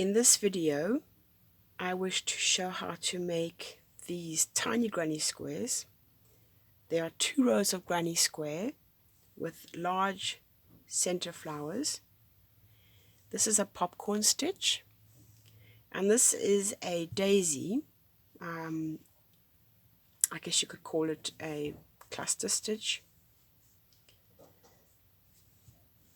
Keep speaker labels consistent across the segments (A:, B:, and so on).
A: In this video, I wish to show how to make these tiny granny squares. There are 2 rows of granny square with large center flowers. This is a popcorn stitch, and this is a daisy. I guess you could call it a cluster stitch.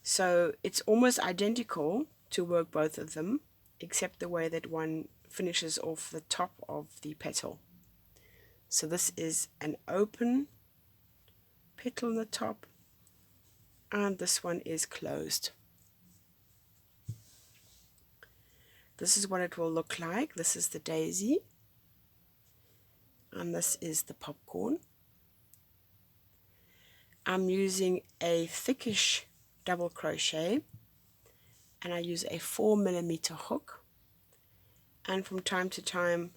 A: So it's almost identical to work both of them, except the way that one finishes off the top of the petal. So this is an open petal on the top, and this one is closed. This is what it will look like. This is the daisy, and this is the popcorn. I'm using a thickish double crochet, and I use a 4mm hook, and from time to time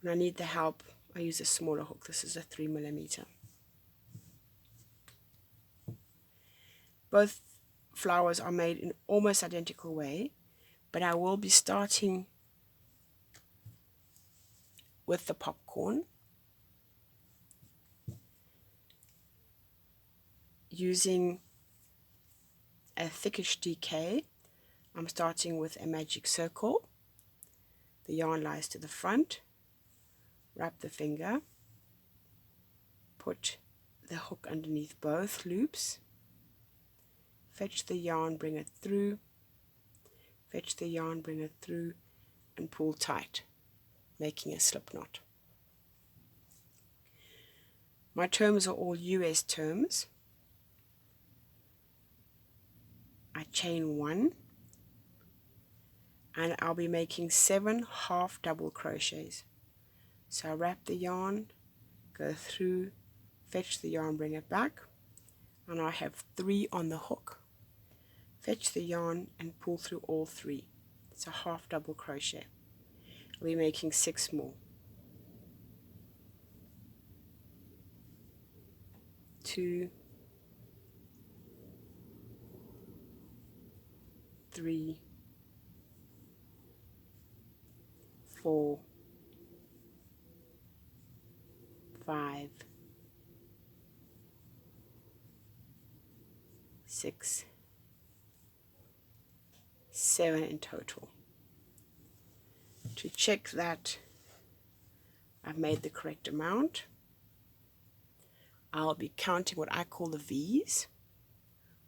A: when I need the help I use a smaller hook. This is a 3mm. Both flowers are made in almost identical way, but I will be starting with the popcorn using a thickish DK. I'm starting with a magic circle. The yarn lies to the front. Wrap the finger, put the hook underneath both loops, fetch the yarn, bring it through, fetch the yarn, bring it through, and pull tight, making a slip knot. My terms are all US terms. I chain 1, and I'll be making 7 half double crochets. So I wrap the yarn, go through, fetch the yarn, bring it back, and I have 3 on the hook. Fetch the yarn and pull through all 3. It's a half double crochet. I'll be making 6 more. 2, 3, 4, 5, 6, 7 in total. To check that I've made the correct amount, I'll be counting what I call the V's.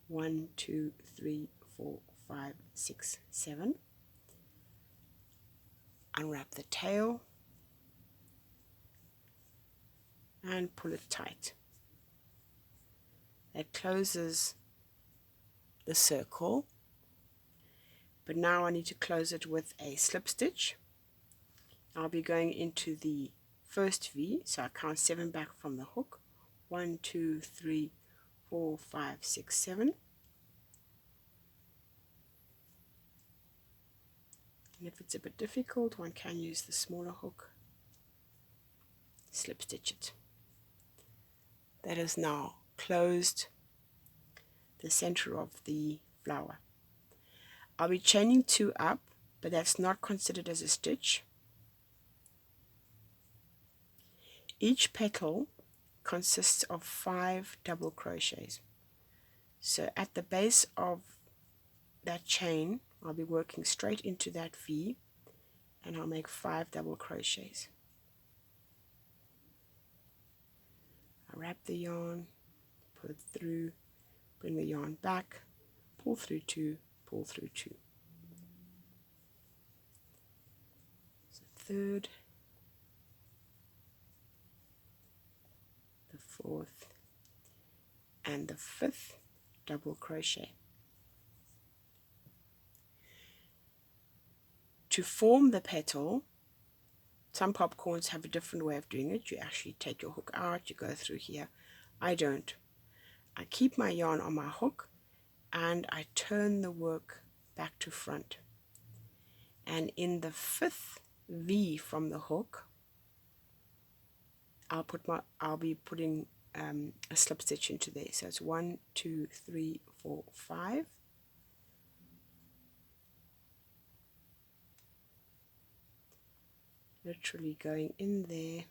A: 1, 2, 3, 4, 5, 6, 7. Unwrap the tail and pull it tight. That closes the circle, but now I need to close it with a slip stitch. I'll be going into the first V, so I count 7 back from the hook. 1, 2, 3, 4, 5, 6, 7. And if it's a bit difficult, one can use the smaller hook. Slip stitch it. That is now closed the center of the flower. I'll be chaining 2 up, but that's not considered as a stitch. Each petal consists of 5 double crochets. So at the base of that chain, I'll be working straight into that V, and I'll make 5 double crochets. I wrap the yarn, pull it through, bring the yarn back, pull through 2, pull through 2. So third, the fourth, and the 5th double crochet. To form the petal, some popcorns have a different way of doing it. You actually take your hook out, you go through here. I don't. I keep my yarn on my hook and I turn the work back to front. And in the 5th V from the hook, I'll be putting a slip stitch into there. So it's 1, 2, 3, 4, 5. literally going in there.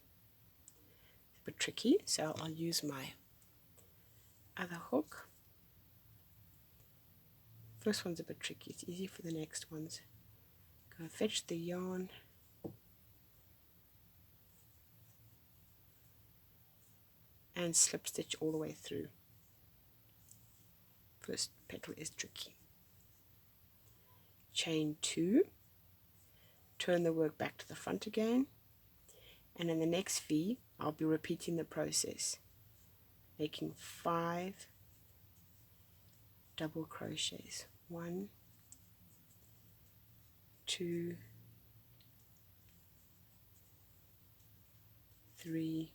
A: It's a bit tricky, so I'll use my other hook. First one's a bit tricky, it's easy for the next ones. Go fetch the yarn, and slip stitch all the way through. First petal is tricky. Chain 2, turn the work back to the front again, and in the next V I'll be repeating the process, making 5 double crochets. 1, 2, 3,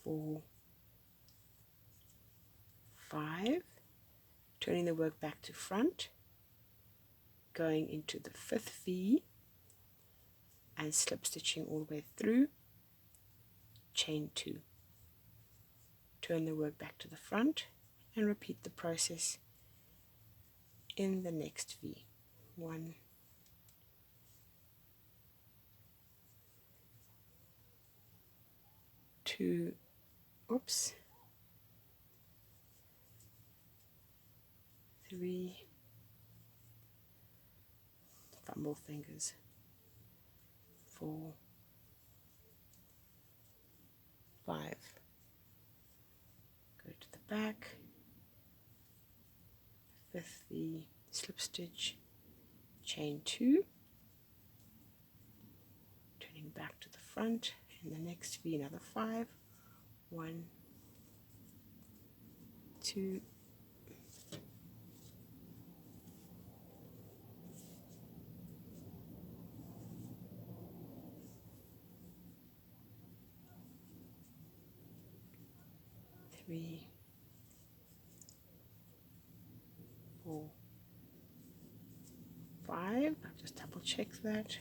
A: 4, 5, turning the work back to front, going into the 5th V and slip stitching all the way through, chain 2, turn the work back to the front and repeat the process in the next V. 1, 2, oops, 3, fumble fingers, 4, 5, go to the back, 5th V, slip stitch, chain 2, turning back to the front, in the next V another 5, 1, 2, 3, 4, 5, I'll just double check that.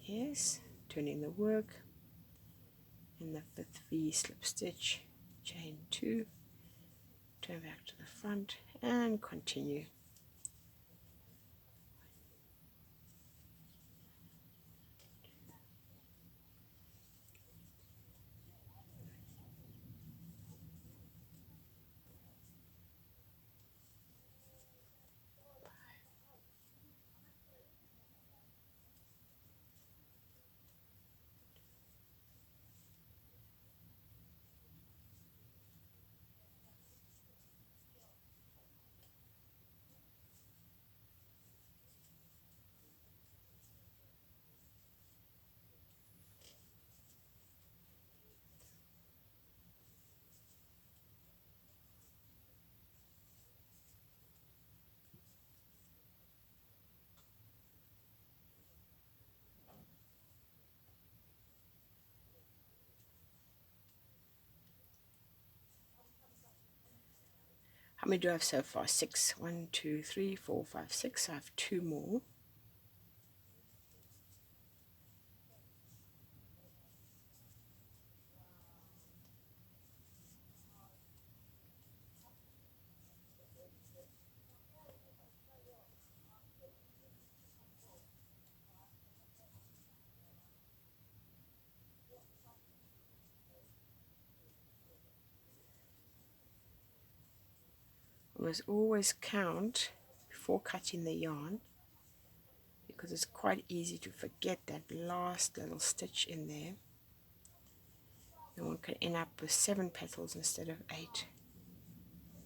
A: Yes, turning the work, in the 5th V slip stitch, chain 2, turn back to the front and continue. How many do I have so far? 6. 1, 2, 3, 4, 5, 6. I have 2 more. I must always count before cutting the yarn, because it's quite easy to forget that last little stitch in there. And one could end up with 7 petals instead of 8.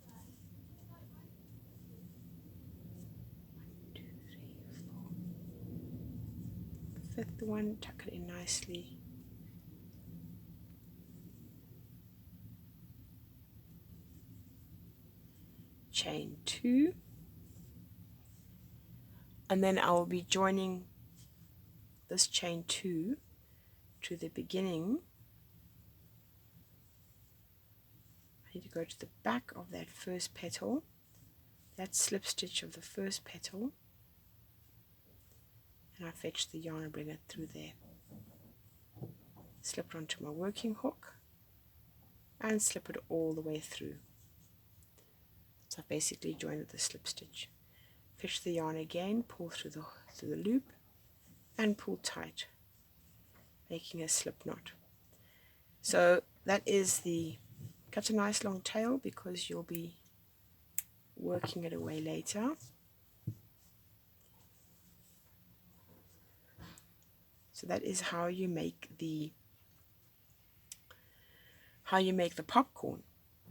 A: 1, 2, 3, 4. 5th one, tuck it in nicely. Chain 2, and then I will be joining this chain 2 to the beginning. I need to go to the back of that first petal, that slip stitch of the first petal, and I fetch the yarn and bring it through there. Slip it onto my working hook and slip it all the way through. So I basically join with the slip stitch. Fetch the yarn again, pull through the through the loop and pull tight, making a slip knot. So that is the cut a nice long tail, because you'll be working it away later. So that is how you make the popcorn.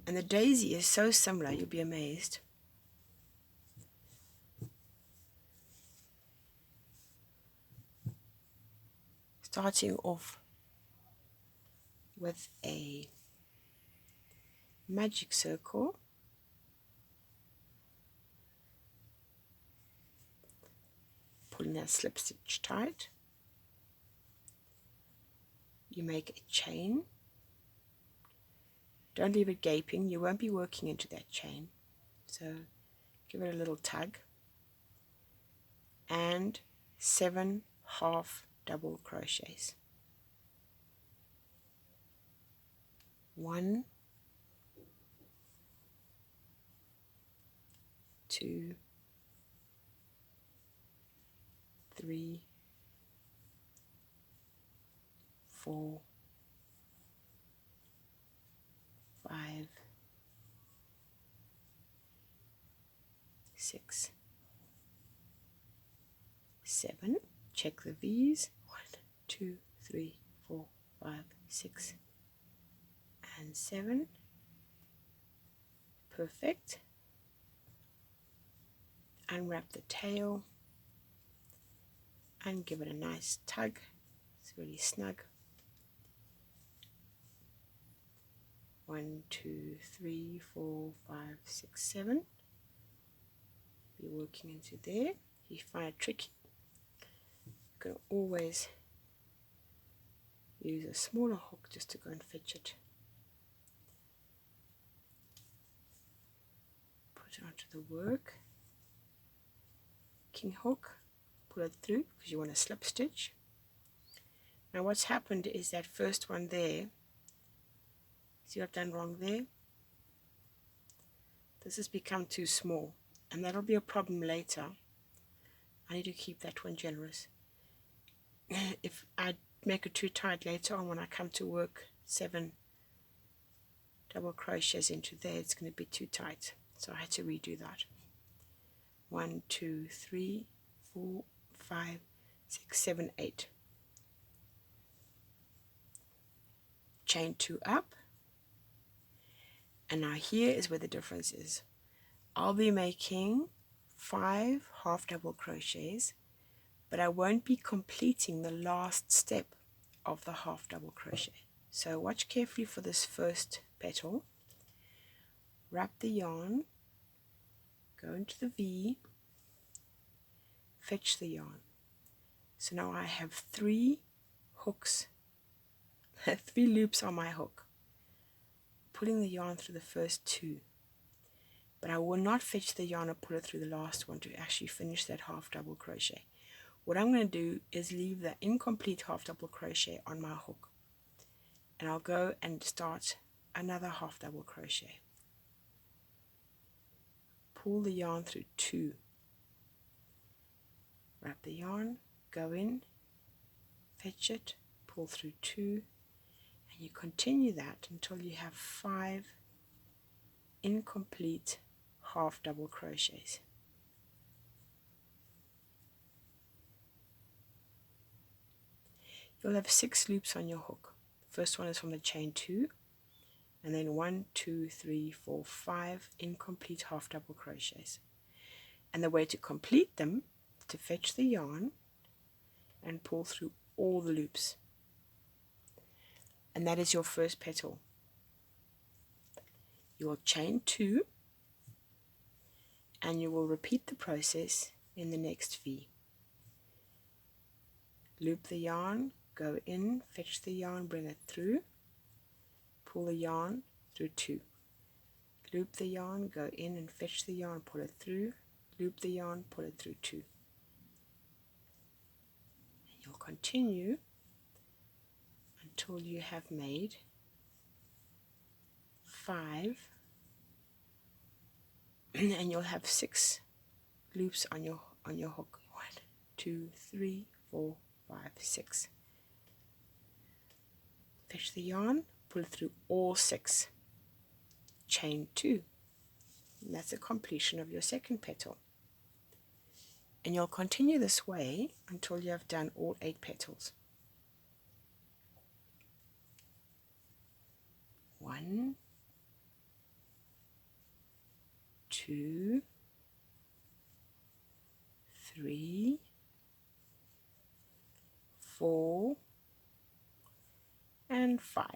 A: And the daisy is so similar, you'll be amazed. Starting off with a magic circle, pulling that slip stitch tight, you make a chain. Don't leave it gaping, you won't be working into that chain, so give it a little tug, and 7 half double crochets. 1, 2, 3, 4, 5, 6, 7. Check the V's. 1, 2, 3, 4, 5, 6, and 7. Perfect. Unwrap the tail and give it a nice tug. It's really snug. 1, 2, 3, 4, 5, 6, 7. Be working into there. If you find it tricky, you can always use a smaller hook just to go and fetch it. Put it onto the work. King hook, pull it through because you want a slip stitch. Now what's happened is that first one there, see what I've done wrong there? This has become too small, and that'll be a problem later. I need to keep that one generous. If I make it too tight later on when I come to work 7 double crochets into there, it's going to be too tight, so I had to redo that. 1, 2, 3, 4, 5, 6, 7, 8. Chain 2 up, and now here is where the difference is. I'll be making 5 half double crochets, but I won't be completing the last step of the half double crochet. So watch carefully for this first petal. Wrap the yarn, go into the V, fetch the yarn. So now I have 3 hooks, 3 loops on my hook, pulling the yarn through the first 2. But I will not fetch the yarn or pull it through the last one to actually finish that half double crochet. What I'm going to do is leave the incomplete half double crochet on my hook, and I'll go and start another half double crochet. Pull the yarn through 2, wrap the yarn, go in, fetch it, pull through 2, and you continue that until you have 5 incomplete half double crochets. You'll have 6 loops on your hook. First one is from the chain 2, and then 1, 2, 3, 4, 5 incomplete half double crochets. And the way to complete them is to fetch the yarn and pull through all the loops. And that is your first petal. You will chain 2, and you will repeat the process in the next V. Loop the yarn, go in, fetch the yarn, bring it through, pull the yarn through 2. Loop the yarn, go in and fetch the yarn, pull it through, loop the yarn, pull it through 2. And you'll continue until you have made 5, and you'll have 6 loops on your hook. 1, 2, 3, 4, 5, 6. Fetch the yarn, pull it through all 6, chain 2, and that's the completion of your second petal. And you'll continue this way until you have done all 8 petals. 1, 2, 3, 4, and 5.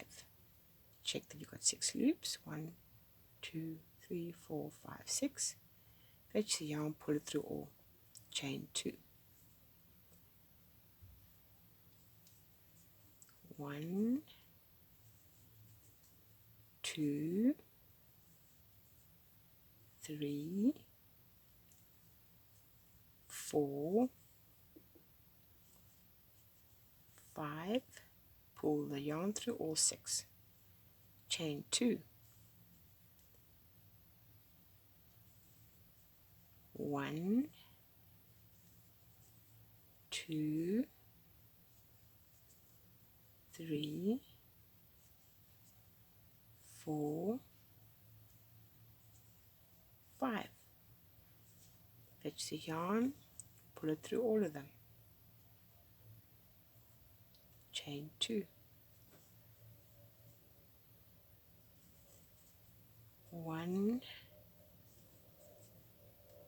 A: Check that you've got 6 loops. 1, 2, 3, 4, 5, 6. Fetch the yarn, pull it through all, chain 2. 1, 2, 3, 4, 5. Pull the yarn through all 6, chain 2. 1, 2, 3, 4, 5. Fetch the yarn, pull it through all of them, chain 2. 1,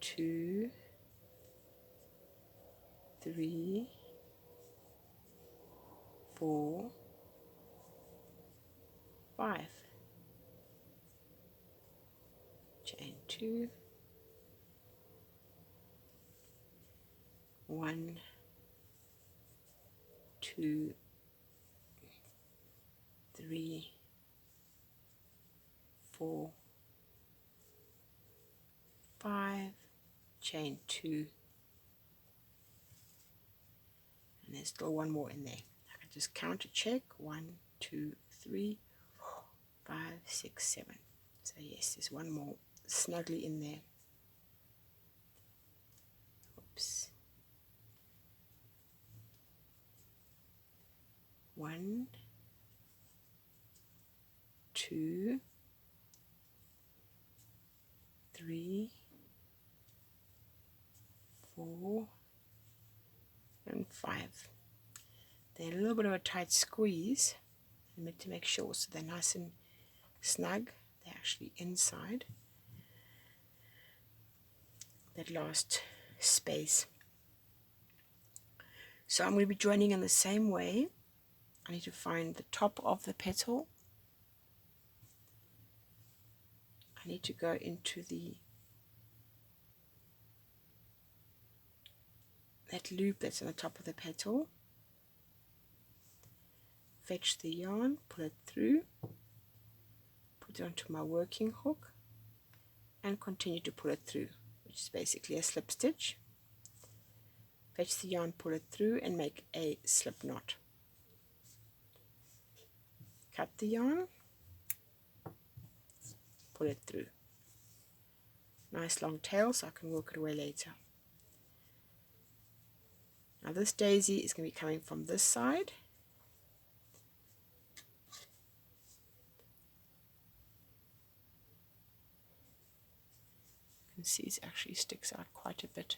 A: 2, 3, 4, 5. Chain 2. 1, 2, 3, 4, 5, chain 2, and there's still one more in there. I can just counter check. 1, 2, 3, 4, 5, 6, 7. So yes, there's one more snugly in there. Oops. 1, 2, 3, 4, and 5. They're a little bit of a tight squeeze. I need to make sure so they're nice and snug. They're actually inside that last space. So I'm going to be joining in the same way. I need to find the top of the petal. I need to go into that loop that's on the top of the petal. Fetch the yarn, pull it through, put it onto my working hook, and continue to pull it through, which is basically a slip stitch. Fetch the yarn, pull it through, and make a slip knot. Cut the yarn, pull it through. Nice long tail so I can work it away later. Now this daisy is going to be coming from this side. You can see it actually sticks out quite a bit.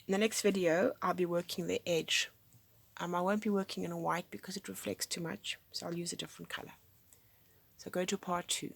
A: In the next video I'll be working the edge. I won't be working in a white because it reflects too much, so I'll use a different color. So go to part 2.